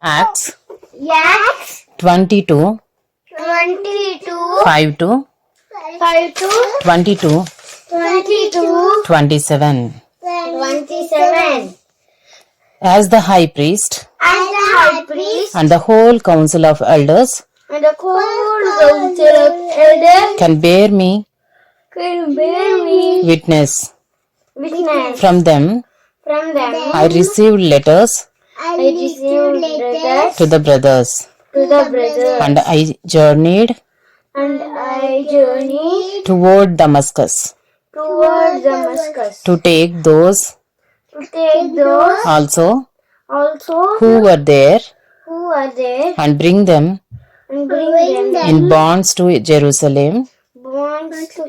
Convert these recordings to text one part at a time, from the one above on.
Acts Acts 22 22 5 to 5 to 22 22 27. 27. As the high priest As the high priest and the whole council of elders and the whole council of elders can bear me can bear me witness, witness from them from them, I received letters I received letters to the brothers, to the brothers, and I journeyed and I journeyed toward Damascus towards Damascus to take those to take those also also who were there who are there and bring them and bring them in bonds to Jerusalem bonds to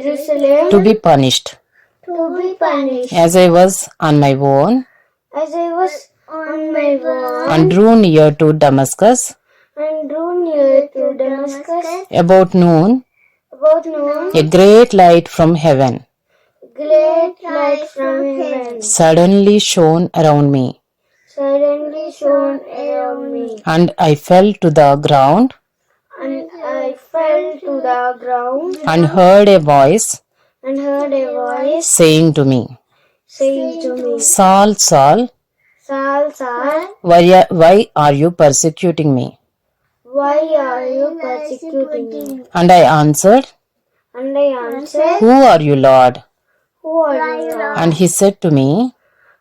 Jerusalem to be punished. to be punished. As I was on my own As I was on my way and drew near to Damascus and drew near to Damascus about noon, about noon, a great light from heaven great light from heaven suddenly shone around me, suddenly shone around me, and I fell to the ground and I fell to the ground and heard a voice and heard a voice saying to me, saying to me, Saul, Saul, Saul, Saul, why are you persecuting me? why are you persecuting me? And I answered, And I answered, Who are you, Lord? Who are you, Lord? And he said to me,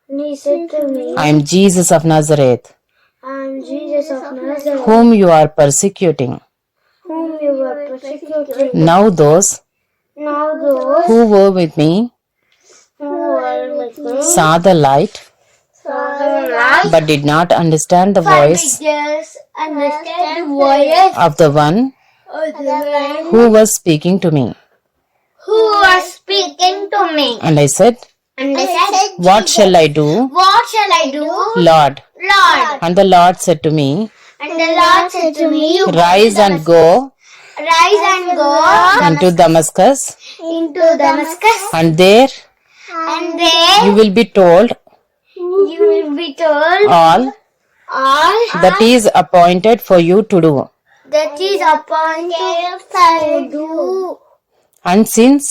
And he said to me, I am Jesus of Nazareth, I am Jesus of Nazareth, whom you are persecuting. whom you were persecuting. Now those Now those who were with me who were with me saw the light saw the light, but did not understand the but voice just understood the voice of the one of the one who was speaking to me. who was speaking to me. And I said, And I said, What shall I do, What shall I do, Lord? Lord? And the Lord said to me, And the Lord said to me, Rise and go Rise and go into Damascus, into Damascus, and there and there you will be told you will be told all all that is appointed for you to do. that is appointed for you. And since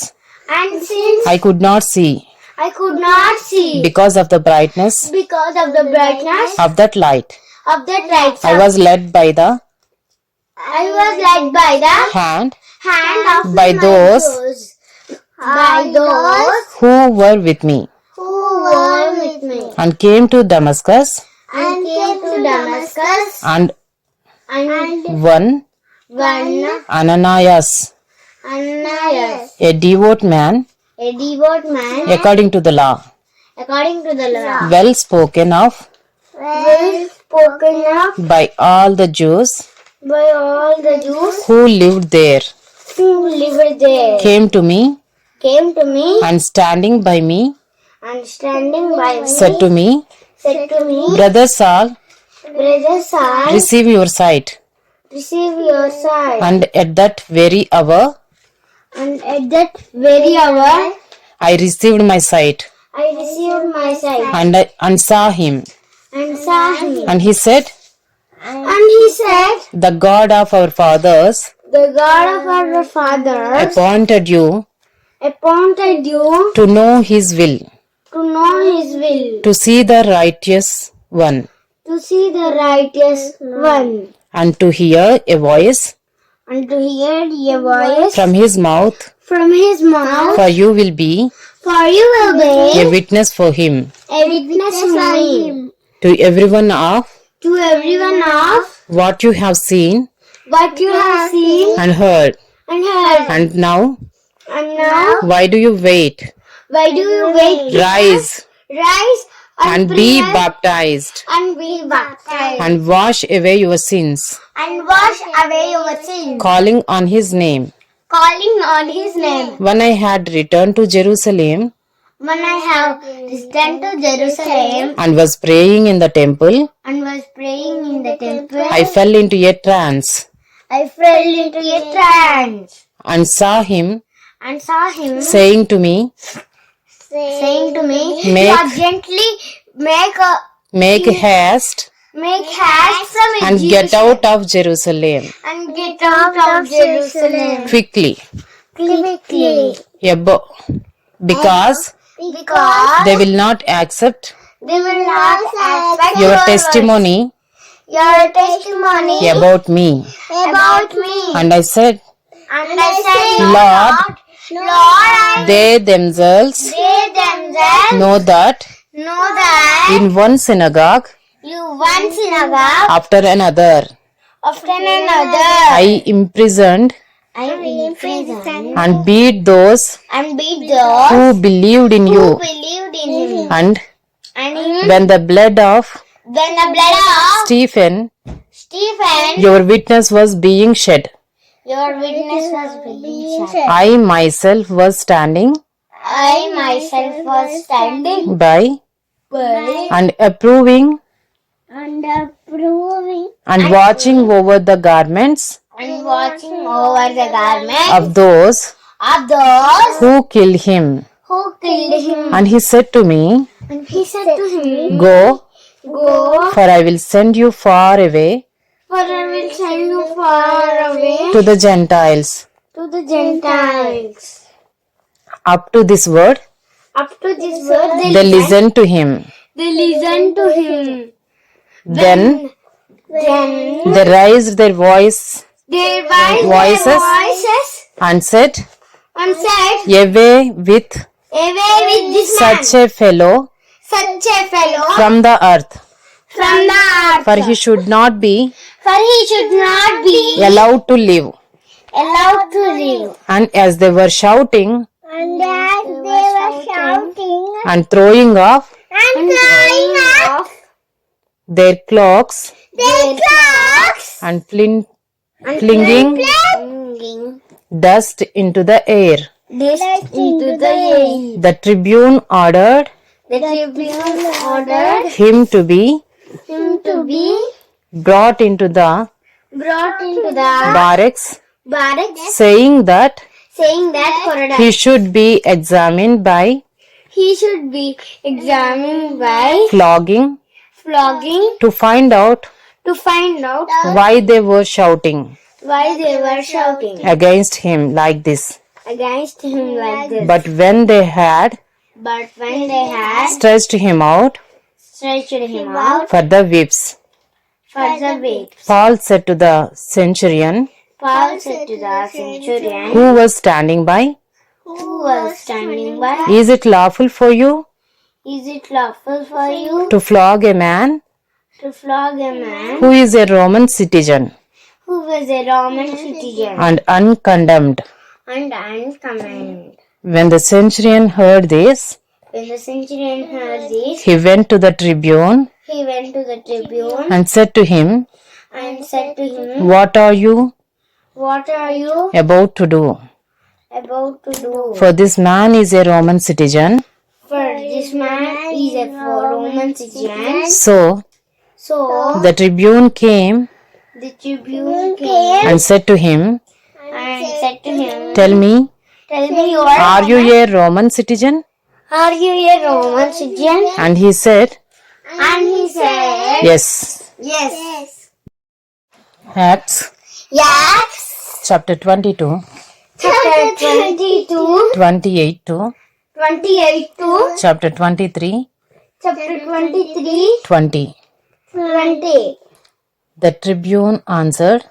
And since I could not see I could not see because of the brightness because of the brightness of that light, of that light, I was led by the I was led by the hand hand of by my those foes, by those who were with me, who were with me, and came to Damascus, and came to Damascus, and and one one Ananias, Ananias, a devout man a devout man, according to the law, according to the law, well spoken of well spoken of by all the Jews by all the Jews who lived there, who lived there, came to me, and standing by me, standing by me, said to me, Brother Saul, Brother Saul, receive your sight. receive your sight. And at that very hour, And at that very hour, I received my sight I received my sight and saw him. and saw him. And he said, And he said, The God of our fathers The God of our fathers appointed you appointed you to know his will, to know his will, to see the righteous one, to see the righteous one, and to hear a voice and to hear a voice from his mouth, from his mouth. for you will be For you will a be witness for him, a witness for him, to everyone of to everyone of what you have seen what you have seen and heard. and heard. And now, And now, why do you wait? why do you wait? Rise Rise and be baptized and be baptized and wash away your sins, and wash away your sins, calling on his name. calling on his name. When I had returned to Jerusalem When I have returned to Jerusalem and was praying in the temple, and was praying in the temple, I fell into a trance I fell into a trance and saw him and saw him saying to me, saying to me, Make- urgently make Make haste make haste from and get out of Jerusalem and get out of Jerusalem quickly, quickly, because because they will not accept they will not accept your testimony your testimony about me. about me. And I said, And I said, Lord, Lord, they themselves they themselves know that know that in one synagogue you one synagogue after another after another I imprisoned I imprisoned and beat those and beat those who believed in who you. believed in him. And And when the blood of when the blood of Stephen, Stephen, your witness, was being shed, your witness was being shed, I myself was standing I myself was standing by by and approving and approving and watching over the garments and watching over the garment of those of those who killed him. who killed him. And he said to me, And he said to him, Go, Go, for I will send you far away for I will send you far away to the Gentiles. to the Gentiles. Up to this word, Up to this word, they listened to him. they listened to him. Then Then they raised their voice they raised Voices. their voices and said, and said, Away with Away with this man, such a fellow such a fellow from the earth, from the earth, for he should not be for he should not be allowed to live. allowed to live. And as they were shouting And as they were shouting and throwing off and throwing off their cloaks their clocks and flinging flinging dust into the air, dust into the air, the tribune ordered the tribune ordered him to be him to be brought into the brought into the barracks, barracks, saying that saying that for a he should be examined by he should be examined by flogging flogging to find out why they were shouting why they were shouting against him like this. against him like this. But when they had But when they had stretched him out stretched him out for the whips, for the week, Paul said to the centurion Paul said to the centurion who was standing by, who was standing by, Is it lawful for you Is it lawful for you to flog a man to flog a man who is a Roman citizen who was a Roman citizen and uncondemned? and uncommanded? When the centurion heard this, When the centurion heard this, he went to the tribune he went to the tribune and said to him, and said to him, What are you What are you about to do? about to do? For this man is a Roman citizen. For this man is a Roman citizen. So So the tribune came the tribune came and said to him, and said to him, Tell me, Tell me, are you a Roman citizen? are you a Roman citizen? And he said, And he said, Yes. Yes. Acts Yes. chapter 22, Chapter 22, 28 to 28 to chapter 23, chapter 23, 20. 20. The tribune answered,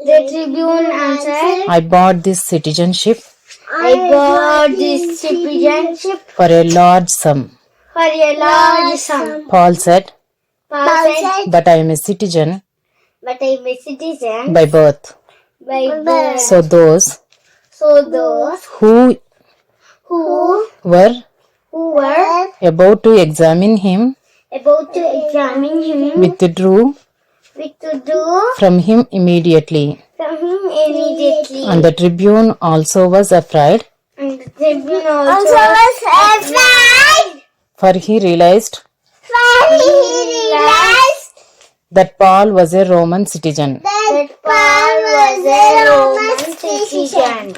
The tribune answered, I bought this citizenship I bought this citizenship for a large sum. for a large sum. Paul said, Paul said, But I am a citizen But I am a citizen by birth. by birth. So those So those who who were were about to examine him about to examine him withdrew withdrew from him immediately. from him immediately. And the tribune also was afraid, And the tribune also was afraid. for he realized For he realized that Paul was a Roman citizen, that Paul was a Roman citizen.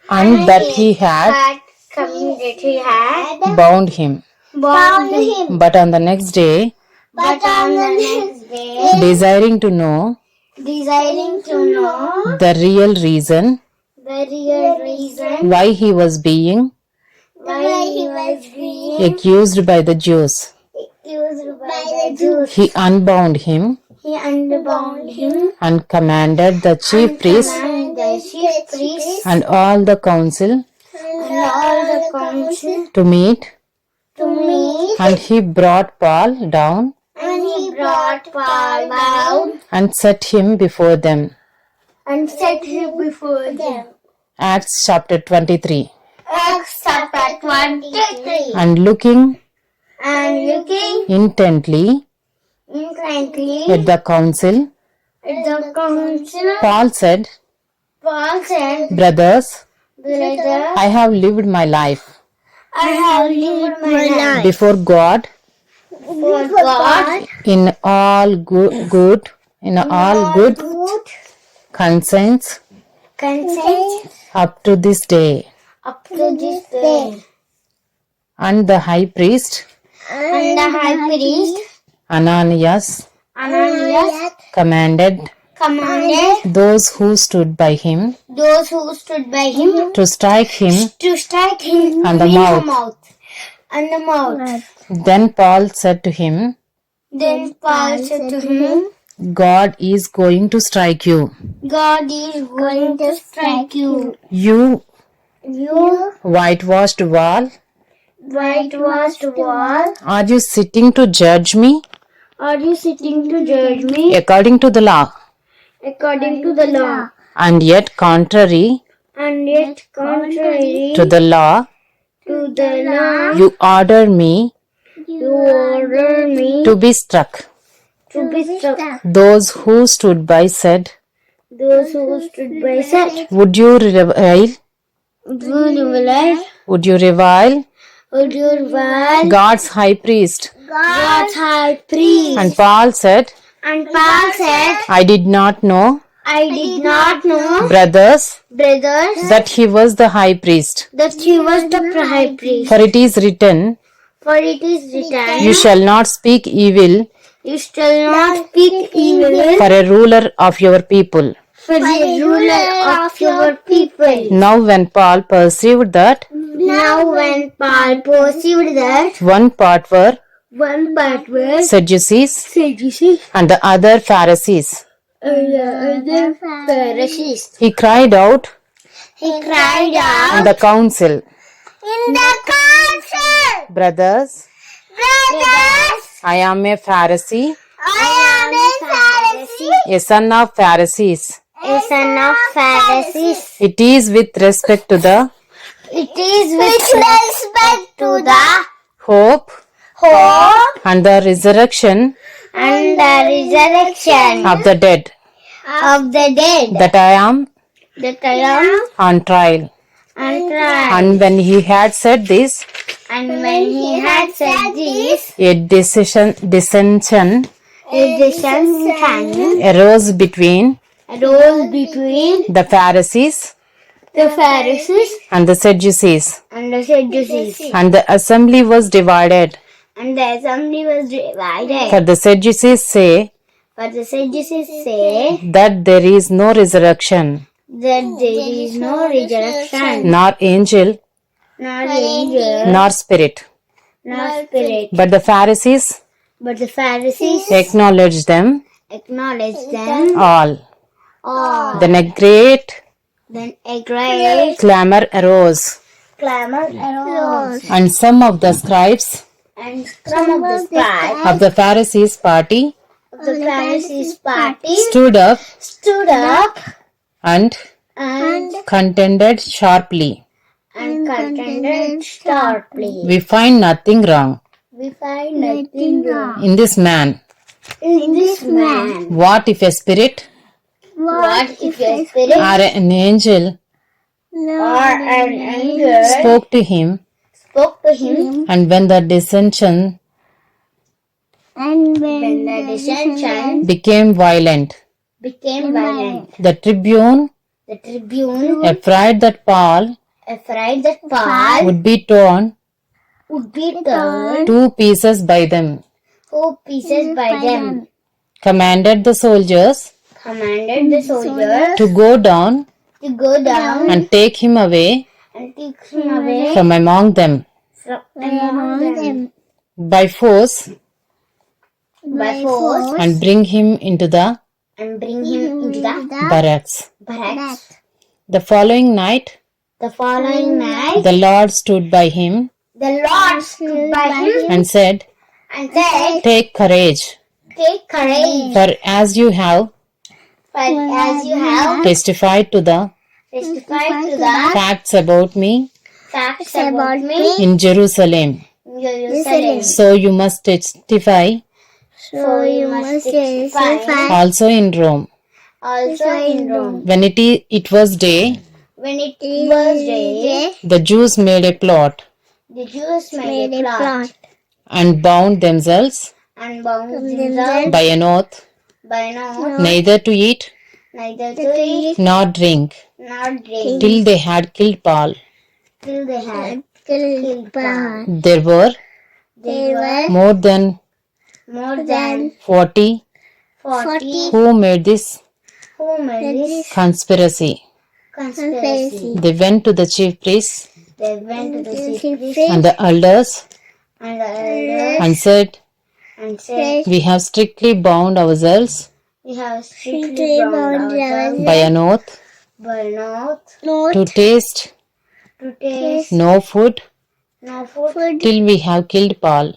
and that he had Had committed, he had bound him. bound him. But on the next day, But on the next day, desiring to know desiring to know the real reason the real reason why he was being why he was being accused by the Jews, accused by the Jews, he unbound him he unbound him and commanded the chief priests and the chief priests and all the council and all the council to meet, to meet, and he brought Paul down and he brought Paul down and set him before them. and set him before them. Acts chapter 23. Acts chapter 23. And looking And looking intently intently at the council, at the council, Paul said, Paul said, Brothers, Brother, I have lived my life I have lived my life before God for God in all good conscience consent up to this day. up to this day. And the high priest And the high priest Ananias Ananias commanded commanded those who stood by him those who stood by him to strike him to strike him on the in mouth. On the mouth. Then Paul said to him, Then Paul said to him, God is going to strike you. God is going to strike you. You You whitewashed wall, whitewashed wall, are you sitting to judge me are you sitting to judge me according to the law? according to the law? And yet contrary And yet contrary to the law, to the law, you order me you order me to be struck. to be struck. Those who stood by said, Those who stood by said, Would you revile? Would Would you revile God's high priest? God's high priest? And Paul said, And Paul said, I did not know, I did not know, brothers, brothers, that he was the high priest. that he was the high priest. For it is written, For it is written, You shall not speak evil You shall not speak evil for a ruler of your people. for the ruler of your people. Now when Paul perceived that Now when Paul perceived that one part were one part was Sadducees Sadducees and the other Pharisees, and the other Pharisees, he cried out he cried out in the council, in the council, Brothers, Brothers, I am a Pharisee, I am a Pharisee, a son of Pharisees. a son of Pharisees. It is with respect to the It is with respect to the hope hope and the resurrection and the resurrection of the dead of the dead that I am that I am on trial. on trial. And when he had said this, And when he had said this, a dissension a dissension arose between arose between the Pharisees the Pharisees and the Sadducees, and the Sadducees, and the assembly was divided. and the assembly was divided. For the Sadducees say But the Sadducees say that there is no resurrection, that there is no resurrection, nor angel, nor angel, nor spirit. nor spirit. But the Pharisees But the Pharisees acknowledged them acknowledged them all. all. Then a great Then a great clamor arose, clamor arose, and some of the scribes and some of the scribes of the Pharisees' party of the Pharisees' party stood up stood up and and contended sharply. contended sharply. We find nothing wrong We find nothing wrong in this man. in this man. What if a spirit What if a spirit or an angel or an angel spoke to him, spoke to him, and when the dissension and when the dissension became violent, became violent, the tribune, the tribune, afraid that Paul afraid that Paul would be torn would be turned to pieces by them, who pieces by them, commanded the soldiers commanded the soldiers to go down to go down and take him away and take him away from among them from among them by force by force and bring him into the and bring him into the barracks. barracks. The following night, The following night, the Lord stood by him the Lord stood by him and said, and said, "Take courage, "Take courage, for as you have for as you have testified to the testified to the facts about me facts about me in Jerusalem, in Jerusalem, so you must testify so you must testify also in Rome." also in Rome. When it was day, When it was day, the Jews made a plot the Jews made a plot and bound themselves and bound themselves by an oath by an oath neither to eat neither to eat nor drink nor drink till they had killed Paul. till they had killed Paul. There were There were more than more than 40 40 who made this who made this conspiracy. conspiracy. They went to the chief priests They went to the chief priest and the elders and the elders and said, and said, "We have strictly bound ourselves "We have strictly bound ourselves by an oath by an oath to taste to taste no food no food till we have killed Paul.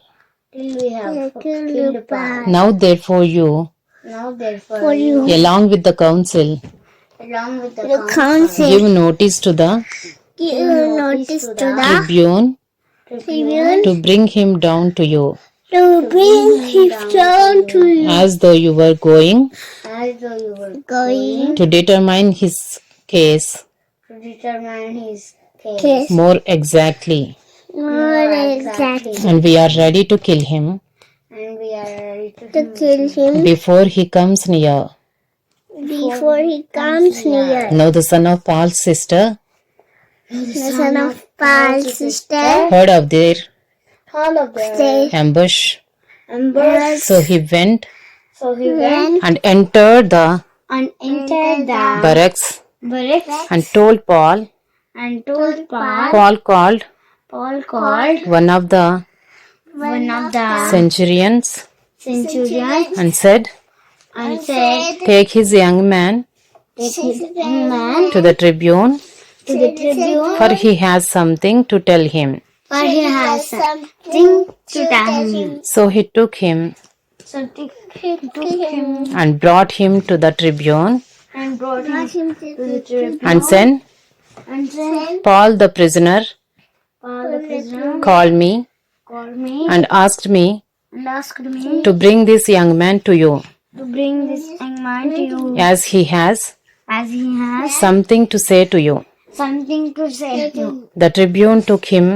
till we have killed Paul. Now therefore you, Now therefore you, along with the council, along with the council, give notice to the give notice to the tribune tribune to bring him down to you, to bring him down to you, as though you were going as though you were going to determine his case to determine his case more exactly, more exactly, and we are ready to kill him and we are ready to kill him before he comes near." before he comes near. Now the son of Paul's sister The son of Paul's sister heard of their all of their ambush, ambush, so he went so he went and entered the and entered the barracks barracks and told Paul. and told Paul. Paul called Paul called one of the one of the centurions centurions and said, and said, "Take his young man "Take his young man to the tribune, to the tribune, for he has something to tell him." for he has something to tell him." So he took him So he took him and brought him to the tribune and brought him to the tribune and said, and said, "Paul the prisoner "Paul the prisoner called me called me and asked me and asked me to bring this young man to you, to bring this young man to you, as he has something to say to you." something to say to you. The tribune took him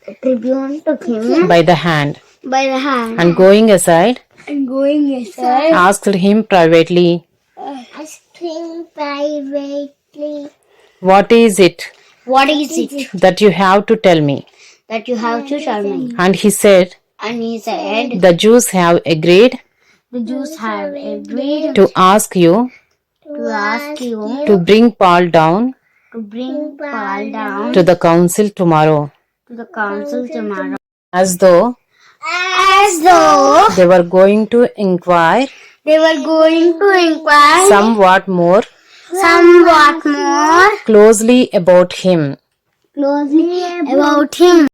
The tribune took him by the hand by the hand and going aside and going aside, asked him privately, "What is it "What is it that you have to tell me?" that you have to tell me?" And he said, And he said, "The Jews have agreed "The Jews have agreed to ask you to bring Paul down bring Paul down to the council tomorrow," to the council tomorrow, as though as though they were going to inquire they were going to inquire somewhat more somewhat more closely about him. closely about him.